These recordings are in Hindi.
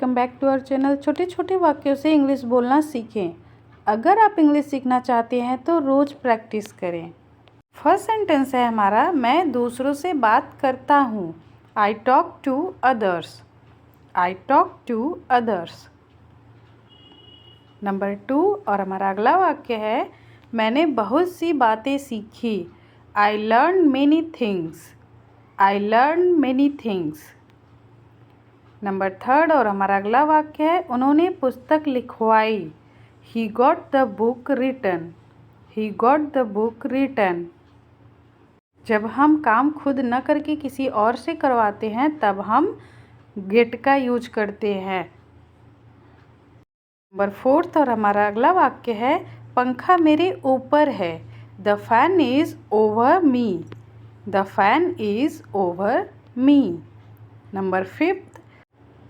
Welcome back to our channel. छोटे छोटे वाक्यों से इंग्लिश बोलना सीखें। अगर आप इंग्लिश सीखना चाहते हैं तो रोज़ प्रैक्टिस करें। फर्स्ट सेंटेंस है हमारा, मैं दूसरों से बात करता हूँ। I talk to others. I talk to others. Number 2 और हमारा अगला वाक्य है, मैंने बहुत सी बातें सीखी। I learn many things. I learn many things. Number 3 और हमारा अगला वाक्य है, उन्होंने पुस्तक लिखवाई। He got the book written. He got the book written. जब हम काम खुद न करके किसी और से करवाते हैं तब हम गेट का यूज करते हैं। नंबर 4 और हमारा अगला वाक्य है, पंखा मेरे ऊपर है। The fan is over me. The fan is over me. Number 5,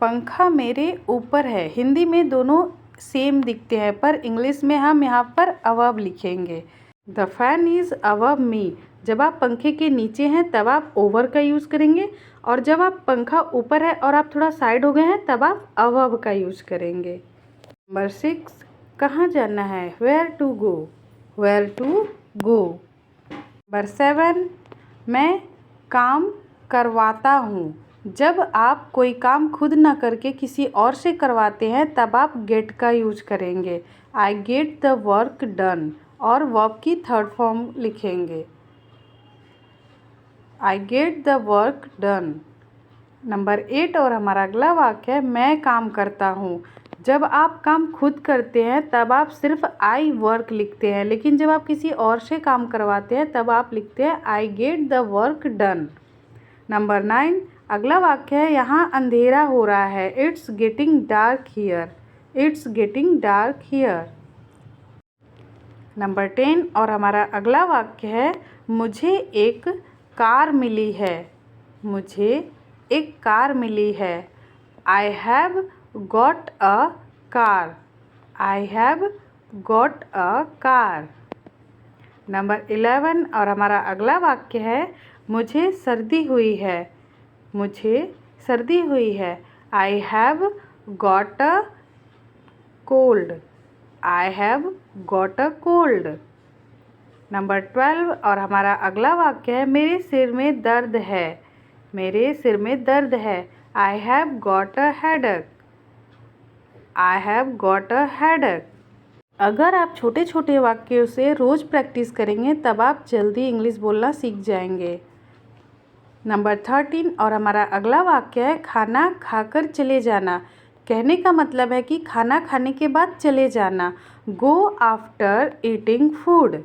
पंखा मेरे ऊपर है। हिंदी में दोनों सेम दिखते हैं पर इंग्लिश में हम यहाँ पर अबव लिखेंगे। द फैन इज़ अबव मी। जब आप पंखे के नीचे हैं तब आप ओवर का यूज़ करेंगे और जब आप पंखा ऊपर है और आप थोड़ा साइड हो गए हैं तब आप अबव का यूज़ करेंगे। नंबर 6, कहाँ जाना है। Where to go. Where to go. Number 7, मैं काम करवाता हूँ। जब आप कोई काम खुद ना करके किसी और से करवाते हैं तब आप गेट का यूज करेंगे। I get the work done और वर्ब की थर्ड फॉर्म लिखेंगे। I get the work done. Number 8 और हमारा अगला वाक्य है, मैं काम करता हूँ। जब आप काम खुद करते हैं तब आप सिर्फ आई वर्क लिखते हैं, लेकिन जब आप किसी और से काम करवाते हैं तब आप लिखते हैं I get the work done. Number 9 अगला वाक्य है, यहाँ अंधेरा हो रहा है। It's getting dark here. It's getting dark here. Number 10 और हमारा अगला वाक्य है, मुझे एक कार मिली है। मुझे एक कार मिली है। I have got a car. I have got a car. Number 11 और हमारा अगला वाक्य है, मुझे सर्दी हुई है। मुझे सर्दी हुई है। I have got a cold. I have got a cold. Number 12 और हमारा अगला वाक्य है, मेरे सिर में दर्द है। मेरे सिर में दर्द है। I have got a headache. I have got a headache. अगर आप छोटे छोटे वाक्यों से रोज़ प्रैक्टिस करेंगे तब आप जल्दी इंग्लिश बोलना सीख जाएंगे। नंबर 13 और हमारा अगला वाक्य है, खाना खाकर चले जाना। कहने का मतलब है कि खाना खाने के बाद चले जाना। Go after eating food.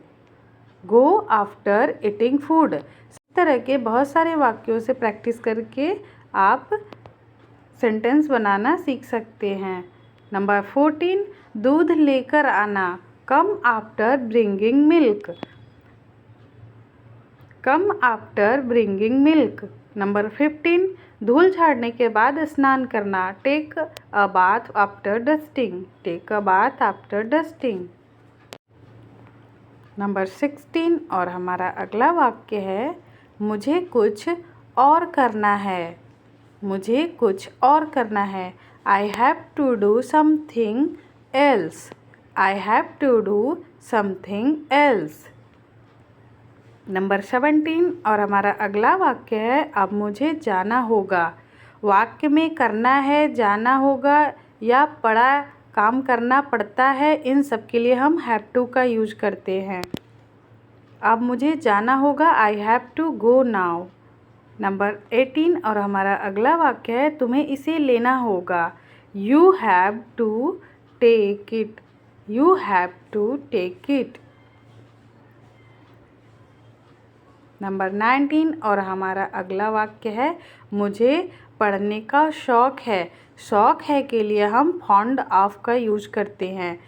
Go after eating food. इस तरह के बहुत सारे वाक्यों से प्रैक्टिस करके आप सेंटेंस बनाना सीख सकते हैं। नंबर 14, दूध लेकर आना। Come after bringing milk. Come after bringing milk. Number 15, धूल झाड़ने के बाद स्नान करना। Take a bath after dusting. Take a bath after dusting. Number 16 और हमारा अगला वाक्य है, मुझे कुछ और करना है। मुझे कुछ और करना है। I have to do something else. I have to do something else. Number 17 और हमारा अगला वाक्य है, अब मुझे जाना होगा। वाक्य में करना है, जाना होगा या पड़ा काम करना पड़ता है, इन सब के लिए हम हैव टू का यूज करते हैं। अब मुझे जाना होगा। I have to go now. Number 18 और हमारा अगला वाक्य है, तुम्हें इसे लेना होगा। You have to take it. You have to take it. Number 19 और हमारा अगला वाक्य है, मुझे पढ़ने का शौक़ है। शौक़ है के लिए हम फॉन्ड ऑफ का यूज करते हैं।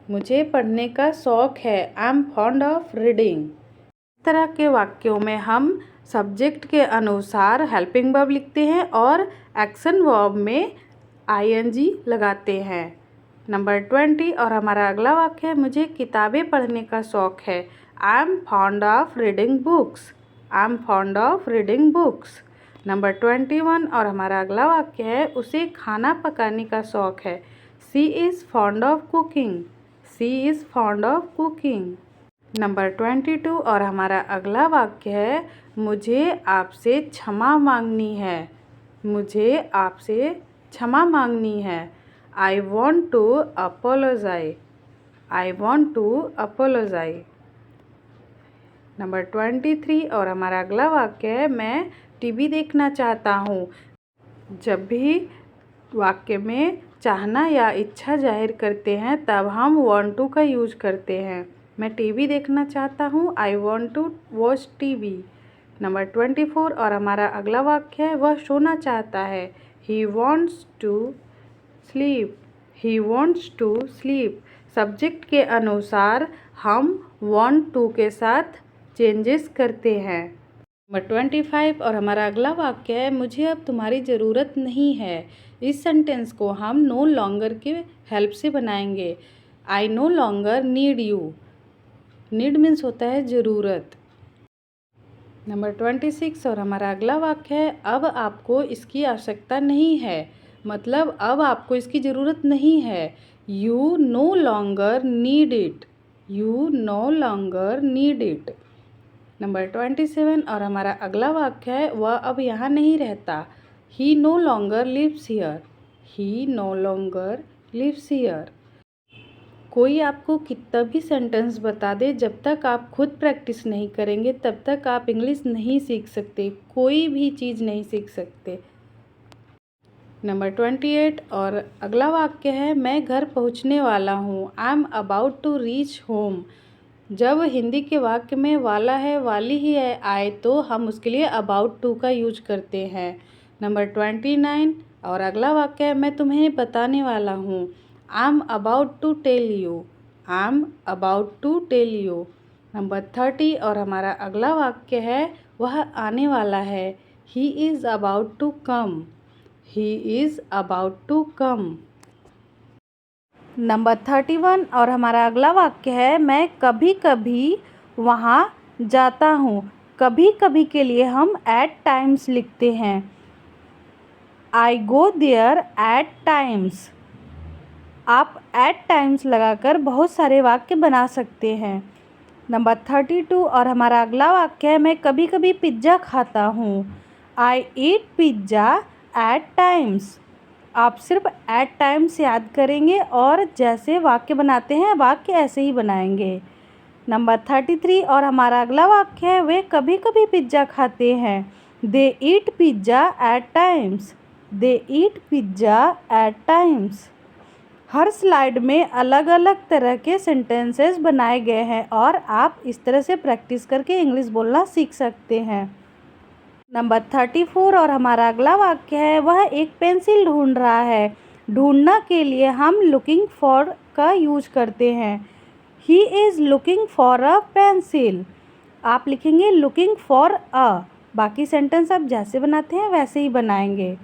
मुझे पढ़ने का शौक़ है। I am fond of reading. इस तरह के वाक्यों में हम सब्जेक्ट के अनुसार हेल्पिंग वर्ब लिखते हैं और एक्शन वर्ब में आईएनजी लगाते हैं। नंबर 20 और हमारा अगला वाक्य है, मुझे किताबें पढ़ने का शौक़ है। I am fond of reading books. I am fond of reading books. Number 21 और हमारा अगला वाक्य है, उसे खाना पकाने का शौक है। She is fond of cooking. She is fond of cooking. Number 22 और हमारा अगला वाक्य है, मुझे आपसे क्षमा मांगनी है। मुझे आपसे क्षमा मांगनी है। I want to apologise. I want to apologise. Number 23 और हमारा अगला वाक्य है, मैं टीवी देखना चाहता हूँ। जब भी वाक्य में चाहना या इच्छा जाहिर करते हैं तब हम वॉन्ट टू का यूज करते हैं। मैं टीवी देखना चाहता हूँ। I want to watch TV. Number 24 और हमारा अगला वाक्य है, वह सोना चाहता है। He wants to sleep. He wants to sleep. Subject के अनुसार हम वॉन्ट टू के साथ चेंजेस करते हैं। नंबर 25 और हमारा अगला वाक्य है, मुझे अब तुम्हारी ज़रूरत नहीं है। इस सेंटेंस को हम नो लॉन्गर के हेल्प से बनाएंगे। I know longer need you. Need means होता है ज़रूरत। नंबर 26 और हमारा अगला वाक्य है, अब आपको इसकी आवश्यकता नहीं है। मतलब अब आपको इसकी ज़रूरत नहीं है। You know longer need it. You know longer need it. Number 27 और हमारा अगला वाक्य है, वह अब यहाँ नहीं रहता। He no longer lives here. He no longer lives here. कोई आपको कितना भी सेंटेंस बता दे, जब तक आप खुद प्रैक्टिस नहीं करेंगे तब तक आप इंग्लिश नहीं सीख सकते। कोई भी चीज़ नहीं सीख सकते। नंबर 28 और अगला वाक्य है, मैं घर पहुँचने वाला हूँ। I am about to reach home. जब हिंदी के वाक्य में वाला है, वाली ही है आए तो हम उसके लिए अबाउट टू का यूज करते हैं। नंबर 29 और अगला वाक्य है, मैं तुम्हें बताने वाला हूँ। I am about to tell you. I am about to tell you. Number 30 और हमारा अगला वाक्य है, वह आने वाला है। He is about to come. He is about to come. Number 31 और हमारा अगला वाक्य है, मैं कभी कभी वहाँ जाता हूँ। कभी कभी के लिए हम एट टाइम्स लिखते हैं। आई गो देयर एट टाइम्स। आप एट टाइम्स लगाकर बहुत सारे वाक्य बना सकते हैं। नंबर 32 और हमारा अगला वाक्य है, मैं कभी कभी पिज्ज़ा खाता हूँ। आई ईट पिज्ज़ा एट टाइम्स। आप सिर्फ एट टाइम्स याद करेंगे और जैसे वाक्य बनाते हैं वाक्य ऐसे ही बनाएंगे। नंबर 33 और हमारा अगला वाक्य है, वे कभी कभी पिज्ज़ा खाते हैं। दे ईट पिज्ज़ा एट टाइम्स। दे ईट पिज्ज़ा एट टाइम्स। हर स्लाइड में अलग अलग तरह के सेंटेंसेस बनाए गए हैं और आप इस तरह से प्रैक्टिस करके इंग्लिश बोलना सीख सकते हैं। नंबर 34 और हमारा अगला वाक्य है, वह एक पेंसिल ढूंढ रहा है। ढूंढना के लिए हम लुकिंग फॉर का यूज करते हैं। He is looking for a pencil. आप लिखेंगे लुकिंग फॉर अ। बाकी सेंटेंस आप जैसे बनाते हैं वैसे ही बनाएंगे।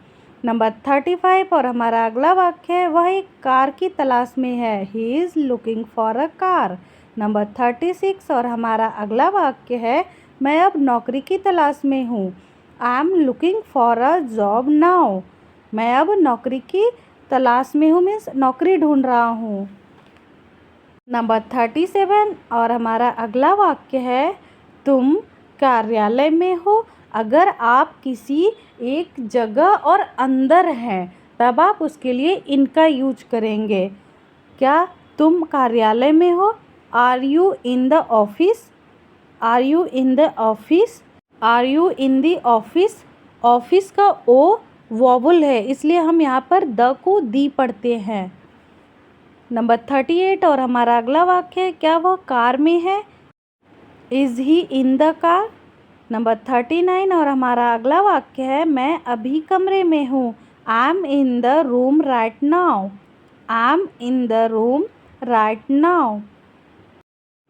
नंबर 35 और हमारा अगला वाक्य है, वह एक कार की तलाश में है। He is looking for a car. Number 36 और हमारा अगला वाक्य है, मैं अब नौकरी की तलाश में हूँ। I am looking for a job now. मैं अब नौकरी की तलाश में हूँ मीन्स नौकरी ढूंढ रहा हूँ। नंबर 37 और हमारा अगला वाक्य है, तुम कार्यालय में हो। अगर आप किसी एक जगह और अंदर हैं तब आप उसके लिए इनका यूज करेंगे। क्या तुम कार्यालय में हो? Are you in the office? Are you in the office? Are you in the office? Office का ओ वॉवल है इसलिए हम यहाँ पर द को दी पढ़ते हैं। नंबर 38 और हमारा अगला वाक्य है, क्या वह कार में है? Is he in the car? Number 39 और हमारा अगला वाक्य है, मैं अभी कमरे में हूँ। I M in the room right now. I am in the room right now.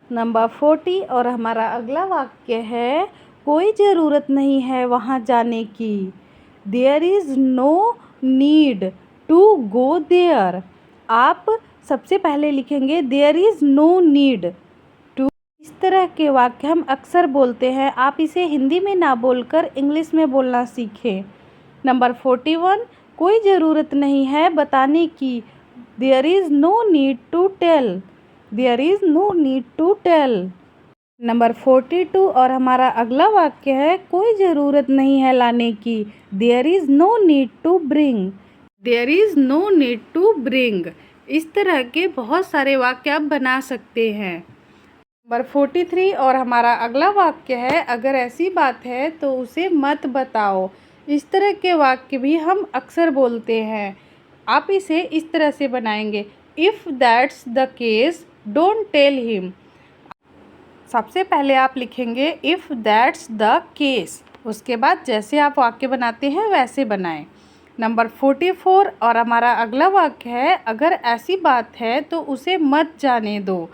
Number 40 और हमारा अगला वाक्य है, कोई ज़रूरत नहीं है वहाँ जाने की। There is no need to go there. आप सबसे पहले लिखेंगे there is no need to. इस तरह के वाक्य हम अक्सर बोलते हैं। आप इसे हिंदी में ना बोलकर इंग्लिश में बोलना सीखें। नंबर 41, कोई ज़रूरत नहीं है बताने की। There is no need to tell. There is no need to tell. Number 42 और हमारा अगला वाक्य है, कोई ज़रूरत नहीं है लाने की। There is no need to bring. There is no need to bring. इस तरह के बहुत सारे वाक्य आप बना सकते हैं। नंबर 43 और हमारा अगला वाक्य है, अगर ऐसी बात है तो उसे मत बताओ। इस तरह के वाक्य भी हम अक्सर बोलते हैं। आप इसे इस तरह से बनाएंगे, if that's the case don't tell him. सबसे पहले आप लिखेंगे इफ़ दैट्स द केस, उसके बाद जैसे आप वाक्य बनाते हैं वैसे बनाएं। नंबर 44 और हमारा अगला वाक्य है, अगर ऐसी बात है तो उसे मत जाने दो।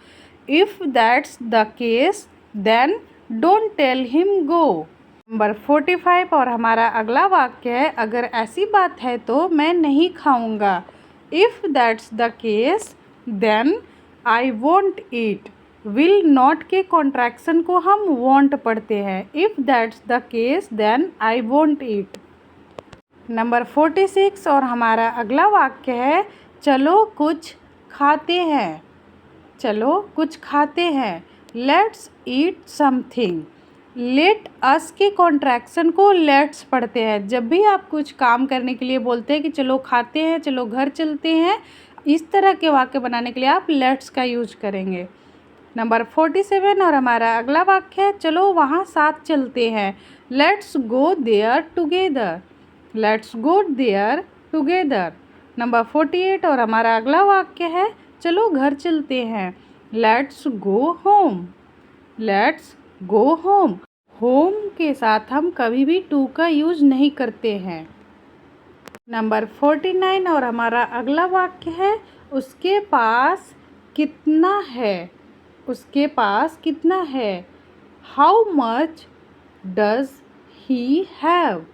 If that's the case then don't tell him go. Number 45 और हमारा अगला वाक्य है, अगर ऐसी बात है तो मैं नहीं खाऊंगा। If that's the case then I won't eat. Will not के कॉन्ट्रैक्शन को हम वॉन्ट पढ़ते हैं। If that's the case then I won't eat. Number 46 और हमारा अगला वाक्य है, चलो कुछ खाते हैं। चलो कुछ खाते हैं। Let's eat something. Let us के कॉन्ट्रैक्शन को लेट्स पढ़ते हैं। जब भी आप कुछ काम करने के लिए बोलते हैं कि चलो खाते हैं, चलो घर चलते हैं, इस तरह के वाक्य बनाने के लिए आप लेट्स का यूज करेंगे। नंबर 47 और हमारा अगला वाक्य है, चलो वहाँ साथ चलते हैं। Let's go there together. Let's go there together. Number 48 और हमारा अगला वाक्य है, चलो घर चलते हैं। Let's go home. Let's go home. Home के साथ हम कभी भी टू का यूज नहीं करते हैं। नंबर 49 और हमारा अगला वाक्य है, उसके पास कितना है। उसके पास कितना है। How much does he have.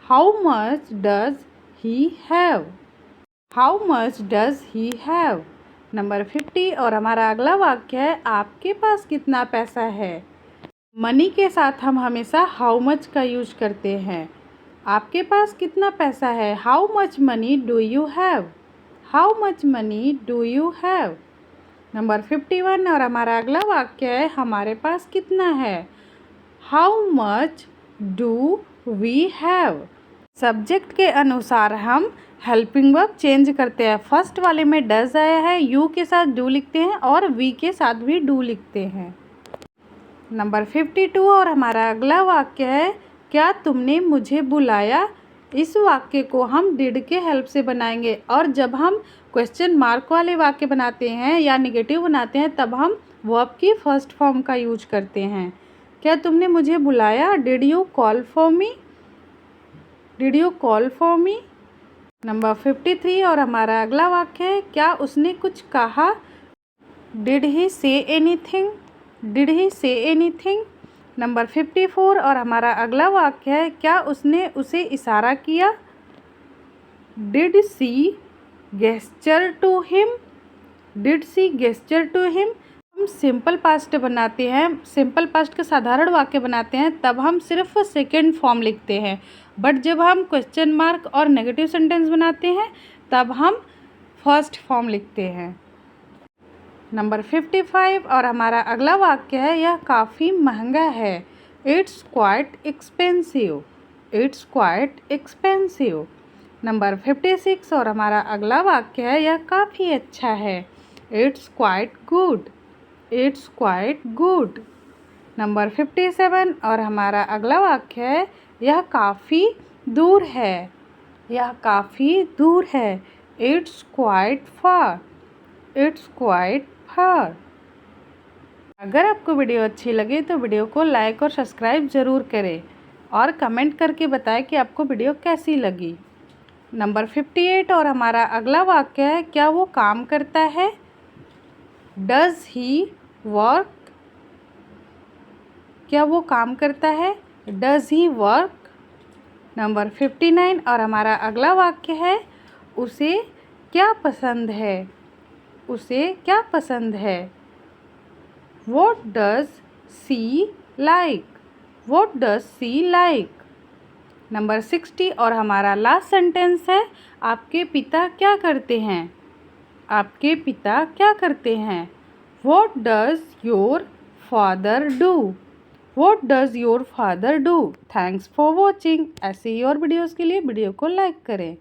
How much does he have. How much does he have. Number 50 और हमारा अगला वाक्य है, आपके पास कितना पैसा है। मनी के साथ हम हमेशा हाउ मच का यूज करते हैं। आपके पास कितना पैसा है। How much money do you have. How much money do you have. Number 51 और हमारा अगला वाक्य है, हमारे पास कितना है। How much do we have. Subject के अनुसार हम हेल्पिंग वर्ब चेंज करते हैं। फर्स्ट वाले में डज आया है, यू के साथ डू लिखते हैं और वी के साथ भी डू लिखते हैं। नंबर 52 और हमारा अगला वाक्य है, क्या तुमने मुझे बुलाया। इस वाक्य को हम डिड के हेल्प से बनाएंगे और जब हम क्वेश्चन मार्क वाले वाक्य बनाते हैं या निगेटिव बनाते हैं तब हम वर्ब की फर्स्ट फॉर्म का यूज करते हैं। क्या तुमने मुझे बुलाया। Did you call for me. Did you call for me. Number 53 और हमारा अगला वाक्य है, क्या उसने कुछ कहा। Did he say anything. Did he say anything. Number 54 और हमारा अगला वाक्य है, क्या उसने उसे इशारा किया। Did she gesture to him. Did she gesture to him. हम सिंपल पास्ट बनाते हैं, सिंपल पास्ट का साधारण वाक्य बनाते हैं तब हम सिर्फ सेकेंड फॉर्म लिखते हैं, बट जब हम क्वेश्चन मार्क और नेगेटिव सेंटेंस बनाते हैं तब हम फर्स्ट फॉर्म लिखते हैं। नंबर 55 और हमारा अगला वाक्य है, यह काफ़ी महंगा है। It's quite expensive. It's quite expensive. Number 56 और हमारा अगला वाक्य है, यह काफ़ी अच्छा है। It's quite good. It's quite good. Number 57 और हमारा अगला वाक्य है, यह काफ़ी दूर है। यह काफ़ी दूर है। It's quite far. It's quite far. अगर आपको वीडियो अच्छी लगे तो वीडियो को लाइक और सब्सक्राइब ज़रूर करें और कमेंट करके बताएं कि आपको वीडियो कैसी लगी। नंबर 58 और हमारा अगला वाक्य है, क्या वो काम करता है। Does he work. क्या वो काम करता है। Does he work. नंबर 59 और हमारा अगला वाक्य है, उसे क्या पसंद है। उसे क्या पसंद है। What does she like? What does she like? Number 60 और हमारा लास्ट सेंटेंस है, आपके पिता क्या करते हैं? आपके पिता क्या करते हैं? What does your father do? What does your father do? Thanks for watching. ऐसे ही और वीडियोस के लिए वीडियो को लाइक करें.